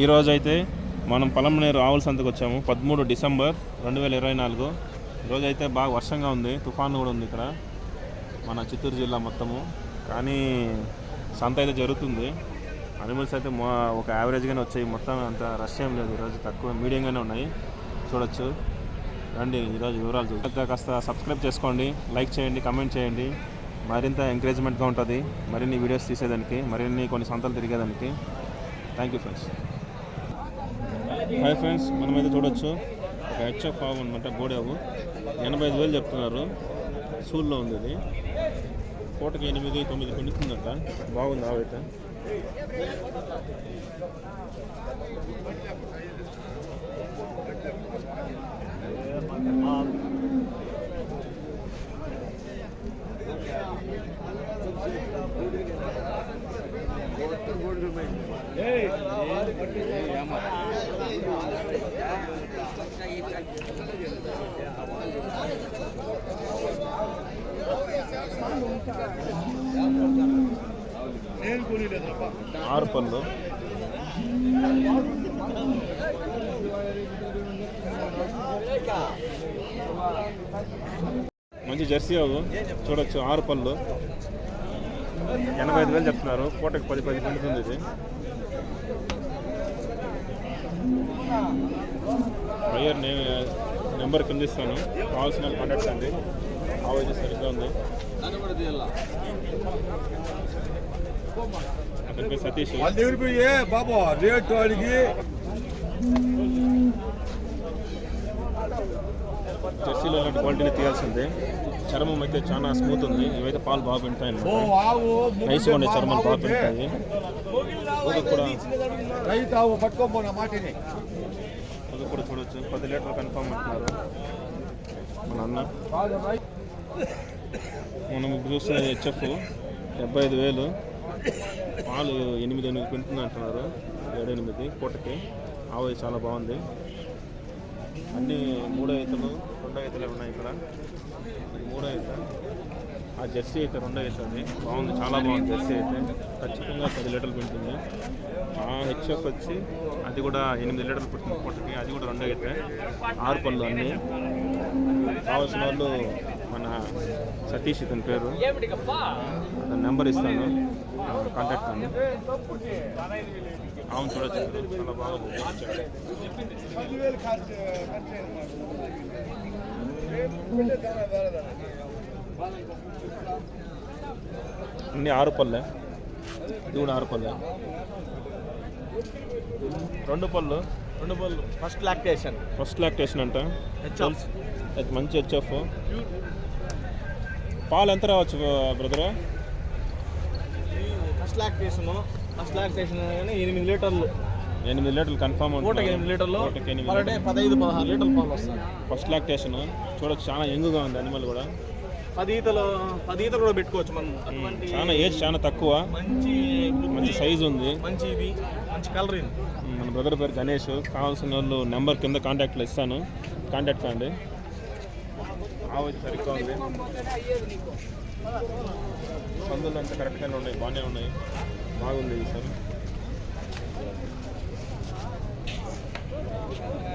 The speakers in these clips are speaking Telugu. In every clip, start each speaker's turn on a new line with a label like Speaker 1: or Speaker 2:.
Speaker 1: ఈరోజు అయితే మనం పలమనేరు ఆవుల సంతకు వచ్చాము. 13 డిసెంబర్ 2024. ఈరోజు అయితే బాగా వర్షంగా ఉంది, తుఫాను కూడా ఉంది ఇక్కడ మన చిత్తూరు జిల్లా మొత్తము. కానీ సంత అయితే జరుగుతుంది. అనిమల్స్ అయితే ఒక యావరేజ్గానే వచ్చాయి, మొత్తం అంత రష్ ఏం లేదు. ఈరోజు తక్కువ మీడియంగానే ఉన్నాయి, చూడొచ్చు. రండి ఈరోజు వివరాలు చూసి కాస్త సబ్స్క్రైబ్ చేసుకోండి, లైక్ చేయండి, కమెంట్ చేయండి. మరింత ఎంకరేజ్మెంట్గా ఉంటుంది మరిన్ని వీడియోస్ తీసేదానికి, మరిన్ని కొన్ని సంతలు తిరిగేదానికి. Thank you friends. Hi friends, మనమైతే చూడొచ్చు ఒక హెచ్ఎఫ్ ఆవు అనమాట, బోడేవు. 85,000 చెప్తున్నారు. సూల్లో ఉంది ఇది. పూటకి 8-9 పెండుతుందంట. బాగుంది ఆవు అయితే. ఆరు పళ్ళు, మంచి జెర్సీ ఆవు చూడొచ్చు. 6 పళ్ళు, 85,000 చెప్తున్నారు. పూటకి 10 పెండుతుంది ఇది. బయ్యర్ నెంబర్ కింద ఇస్తాను, కావాల్సిన కాంటాక్ట్ అండి. ఆవు అయితే సరిగ్గా ఉంది. అతని పేరు సతీష్.
Speaker 2: బాబా రేట్ అడిగి
Speaker 1: జెర్సీలో ఇలాంటి క్వాలిటీని తీయాల్సిందే. చర్మం అయితే చాలా స్మూత్ ఉంది. ఇవైతే పాలు బాగా పెంటాయి అన్నమాట. నైస్గా ఉండే చర్మం బాగా పెంటాయి. అది కూడా చూడొచ్చు. 10 లీటర్లు కన్ఫామ్ అంటున్నారు మన అన్న. మనం ఇప్పుడు చూస్తే హెచ్ఎఫ్ 75,000, పాలు 8-8 పెంటుంది అంటున్నారు. 7-8 పూటకి. ఆవు చాలా బాగుంది. అన్నీ 3 ఈతలు 2 ఈతలు ఉన్నాయి ఇక్కడ. 3 ఈత. ఆ జెర్సీ అయితే 2 ఈతది. బాగుంది, చాలా బాగుంది. జెర్సీ అయితే ఖచ్చితంగా 10 లీటర్లు పెంటుంది. ఆ హెచ్ఎఫ్ వచ్చి అది కూడా 8 లీటర్లు పెడుతుంది పూటకి. అది కూడా 2 ఈత. 6 పళ్ళు అన్నీ. కావాల్సిన వాళ్ళు మన సతీష్ ఇతని పేరు, అతని నెంబర్ ఇస్తాను, కాంటాక్ట్ అండి. అవును చూడొచ్చు, చాలా బాగా అన్ని 6 పళ్ళే. ఇది కూడా 6 పళ్ళే. 2 పళ్ళు. ఫస్ట్ లాక్టేషన్ అంట. అది మంచి హెచ్ఎఫ్. పాలు ఎంత రావచ్చు బ్రదర్?
Speaker 2: ఫస్ట్ లాక్టేషన్ 8 లీటర్లు.
Speaker 1: 8 లీటర్లు కన్ఫామ్.
Speaker 2: 8 లీటర్లు 15-16 లీటర్ల పాలు వస్తాయి.
Speaker 1: ఫస్ట్ లాక్టేషన్ చూడొచ్చు, చాలా యంగ్గా ఉంది అనిమల్ కూడా.
Speaker 2: 10 ఈతలు కూడా పెట్టుకోవచ్చు మనం.
Speaker 1: చాలా ఏజ్ చాలా తక్కువ, మంచి సైజు ఉంది, మంచి
Speaker 2: కలర్.
Speaker 1: మన బ్రదర్ పేరు గణేష్. కావాల్సిన వాళ్ళు నెంబర్ కింద కాంటాక్ట్లో ఇస్తాను, కాంటాక్ట్ అండి. ఆవు సరిగ్గా ఉంది. సందులు అంతా కరెక్ట్గానే ఉన్నాయి, బాగానే ఉన్నాయి, బాగుంది ఈసారి.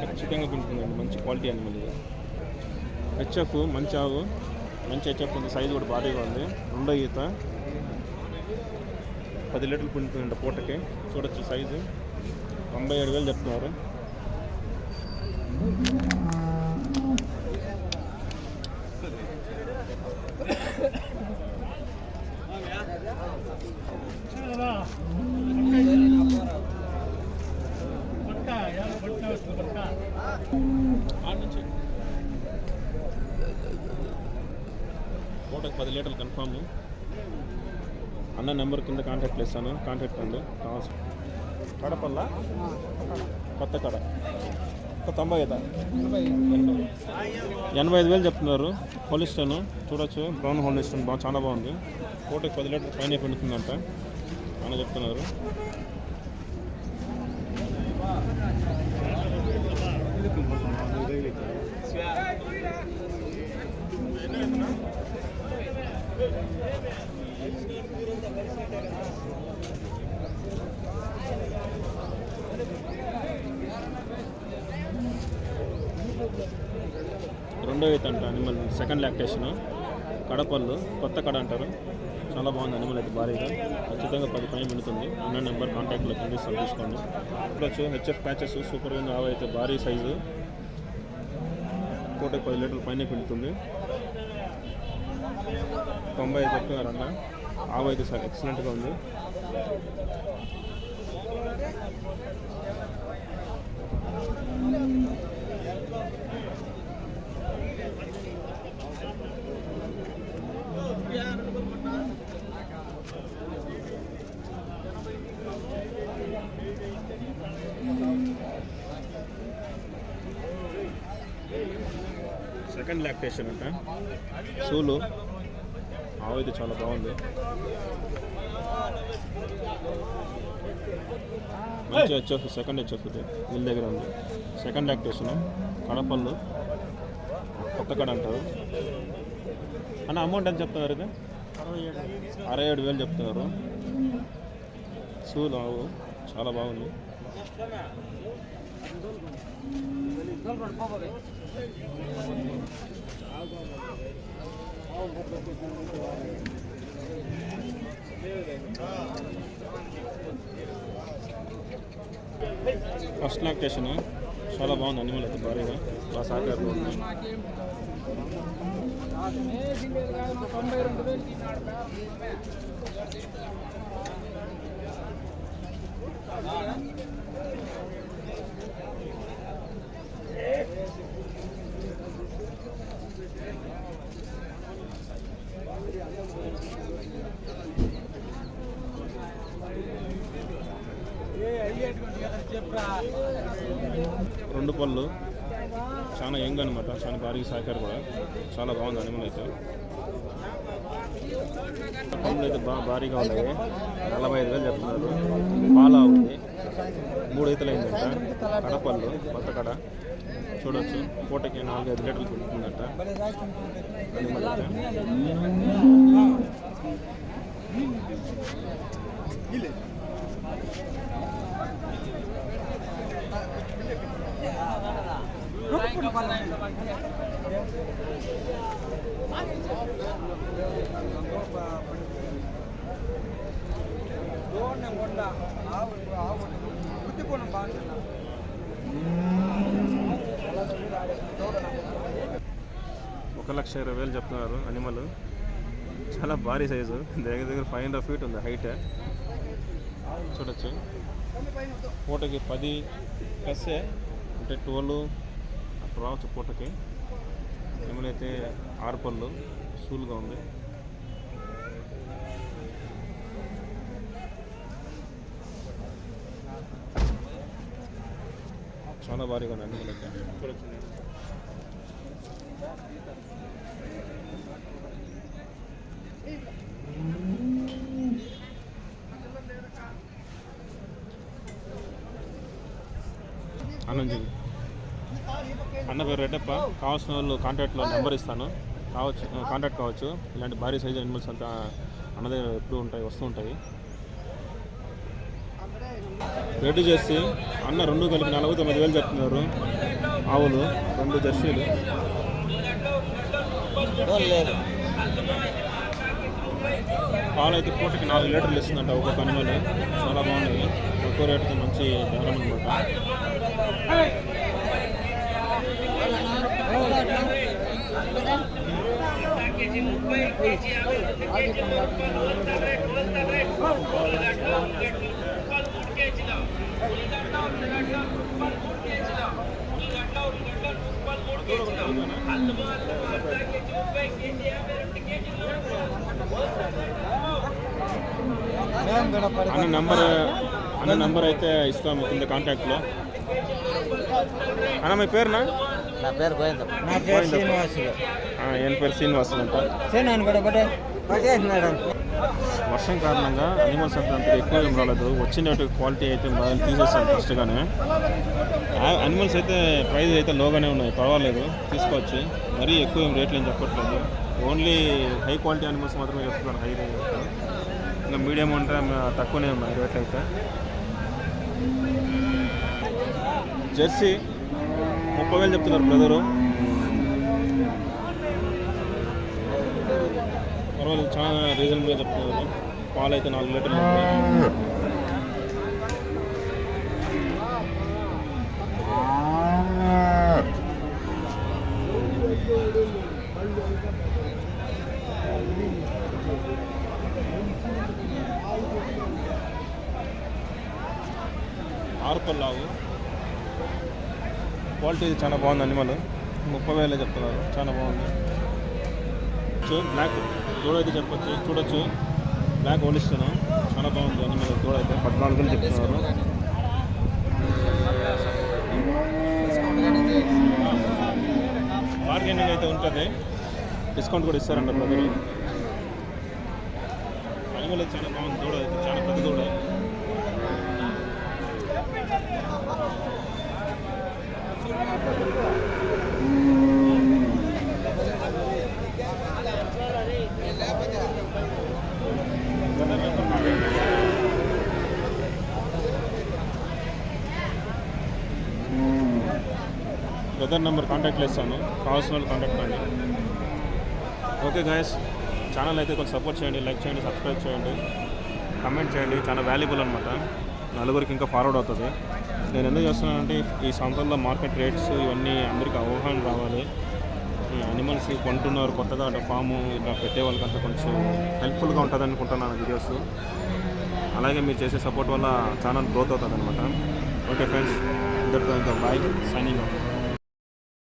Speaker 1: ఖచ్చితంగా పెంటుందండి, మంచి క్వాలిటీ అనిమల్ ఇది. హెచ్ఎఫ్ మంచి ఆవు, మంచి హెచ్ఎఫ్ ఉంది. సైజు కూడా భారీగా ఉంది. 2 ఈత. 10 లీటర్లు పెంటుందండి పూటకి. చూడొచ్చు సైజు. 97,000 చెప్తున్నారు. పూటకి 10 లీటర్లు కన్ఫామ్. అన్న నెంబర్ కింద కాంటాక్ట్ ఇస్తాను, కాంటాక్ట్ అండి. కావాల్సి కడపల్ల కొత్త కడ 90 85,000 చెప్తున్నారు. హోలిస్టన్ చూడొచ్చు, బ్రౌన్ హోలిస్టన్ బాగా చాలా బాగుంది. పూటకి 10 లీటర్లు పైన పెండుతుందంట అని చెప్తున్నారు. రెండో ఈత అంట అనిమల్, సెకండ్ లాక్టేషన్, కడపళ్ళు, కొత్త కడ అంటారు. చాలా బాగుంది అనిమల్ అయితే భారీగా, ఖచ్చితంగా 10 పైన మిగులుతుంది. అన్న నెంబర్ కాంటాక్ట్లో కనిపిస్తాను, తీసుకోండి. చూడొచ్చు హెచ్ఎఫ్ ప్యాచెస్ సూపర్గా ఉంది. ఆవు అయితే భారీ సైజు, పూటకి 10 లీటర్ల పైన పిండుతుంది. 90 చెప్తున్నారు అన్న. ఆవు అయితే సార్ ఎక్సలెంట్గా ఉంది. సెకండ్ లాక్టేషన్ అంట, సూలు. ఆవు అయితే చాలా బాగుంది, మంచి హెచ్ఎఫ్, సెకండ్ హెచ్ఎఫ్ ఇది వీళ్ళ దగ్గర ఉంది. సెకండ్ లాక్టేషన్, కడపళ్ళు, కొత్త కడ అంటారు. అన్న అమౌంట్ ఎంత చెప్తున్నారు? ఇది 67,000 చెప్తున్నారు. సూలు ఆవు చాలా బాగుంది. ఫస్ట్ లాక్టేషన్ చాలా బాగుంది. అనిమల్ అయితే భారీగా బాగా సాకారు ఉంది. రెండు పళ్ళు, చాలా యంగ్ అనమాట, చాలా భారీగా సాకారు కూడా. చాలా బాగుంది అనిమల్ అయితే. పళ్ళు అయితే బాగా భారీగా ఉన్నాయి. 45,000 చెప్తున్నారు. పాల ఉంది, 3 ఈతలు అయిందంట. కడపళ్ళు, కొత్త కడ. చూడొచ్చు పూటకి 4-5 లీటర్లు పెడుతుందంట అనిమల్ అయితే. ఒక 1,20,000 చెప్తున్నారు అనిమల్. చాలా భారీ సైజు, దగ్గర 500 feet ఉంది హైట్. చూడొచ్చు పూటకి 10 ప్లస్ అంటే 12 అప్పుడు రావచ్చు పూటకి. అనిమల్ అయితే 6 పళ్ళు, సూలుగా ఉంది. చాలా భారీగా ఉంది అనిమల్ అయితే. చూడొచ్చు అన్నంజీ. అన్న పేరు రెడ్డప్ప. కావాల్సిన వాళ్ళు కాంటాక్ట్లో నెంబర్ ఇస్తాను, కాంటాక్ట్ కావచ్చు. ఇలాంటి భారీ సైజు అనిమల్స్ అంతా అన్న దగ్గర ఎప్పుడు ఉంటాయి, వస్తూ ఉంటాయి. రెడీ చేసి అన్న 2 కలిపి 49,000 చెప్తున్నారు. ఆవులు 2 జెర్సీలు. పాలు అయితే పూటకి 4 లీటర్లు ఇస్తుందంట ఒక్కొక్క అనిమల్. చాలా బాగున్నాయి, తక్కువ రేటుతో మంచి ధరం అనమాట. అన్న నంబర్ అయితే ఇస్తాము కింద కాంటాక్ట్లో. అన్న మీ పేరునా?
Speaker 3: నా పేరు గోవిందం. నా పేరు శ్రీనివాసులు.
Speaker 1: ఏం పేరు? శ్రీనివాసులు అంట. వర్షం కారణంగా అనిమల్స్ అంతా అంత ఎక్కువ ఏం రాలేదు. వచ్చినట్టు క్వాలిటీ అయితే బాగా తీసేస్తాను ఫస్ట్గానే. అనిమల్స్ అయితే ప్రైస్ అయితే లోగానే ఉన్నాయి, పర్వాలేదు, తీసుకోవచ్చు. మరీ ఎక్కువ ఏం రేట్లు ఏం చెప్పట్లేదు. ఓన్లీ హై క్వాలిటీ అనిమల్స్ మాత్రమే చెప్తున్నారు. హై రేట్ ఇంకా మీడియం ఉంటే తక్కువనే ఉన్నాయి రేట్లు అయితే. జెర్సీ 30,000 చెప్తున్నారు బ్రదరు. పర్వాలేదు, చాలా రీజనబుల్గా చెప్తున్నారు. పాలు అయితే 4 లీటర్లు ఉంటాయి. ఆరుపల్లావు క్వాలిటీ చాలా బాగుంది. అనిమల్ 30,000 చెప్తున్నారు. చాలా బాగుంది. బ్లాక్ దూడ అయితే చూడొచ్చు. బ్లాక్ ఓలిస్తాను, చాలా బాగుంది. అనిమల్ దూడ అయితే 14,000 చెప్తున్నారు. బార్గెనింగ్ అయితే ఉంటుంది, డిస్కౌంట్ కూడా ఇస్తారంట బ్రదరు. అనిమల్ అయితే చాలా బాగుంది. దూడ అయితే చాలా పెద్ద దూడ. బ్రదర్ నెంబర్ కాంటాక్ట్లో ఇస్తాను, కావాల్సిన వాళ్ళు కాంటాక్ట్ కండి. ఓకే గాయస్, ఛానల్ అయితే కొంచెం సపోర్ట్ చేయండి, లైక్ చేయండి, సబ్స్క్రైబ్ చేయండి, కమెంట్ చేయండి. చాలా వాల్యుబుల్ అనమాట, నలుగురికి ఇంకా ఫార్వర్డ్ అవుతుంది. నేను ఎందుకు చేస్తున్నానంటే ఈ సంతల్లో మార్కెట్ రేట్స్ ఇవన్నీ అందరికీ అవగాహన రావాలి. అనిమల్స్ కొంటున్నారు కొత్తగా అంటే ఫాము ఇలా పెట్టే వాళ్ళకంతా కొంచెం హెల్ప్ఫుల్గా ఉంటుంది అనుకుంటున్నాను వీడియోస్. అలాగే మీరు చేసే సపోర్ట్ వల్ల ఛానల్ గ్రోత్ అవుతుంది అనమాట. ఓకే ఫ్రెండ్స్, ఇద్దరితో ఇంకా బాయ్, సైనింగ్ ఆఫ్.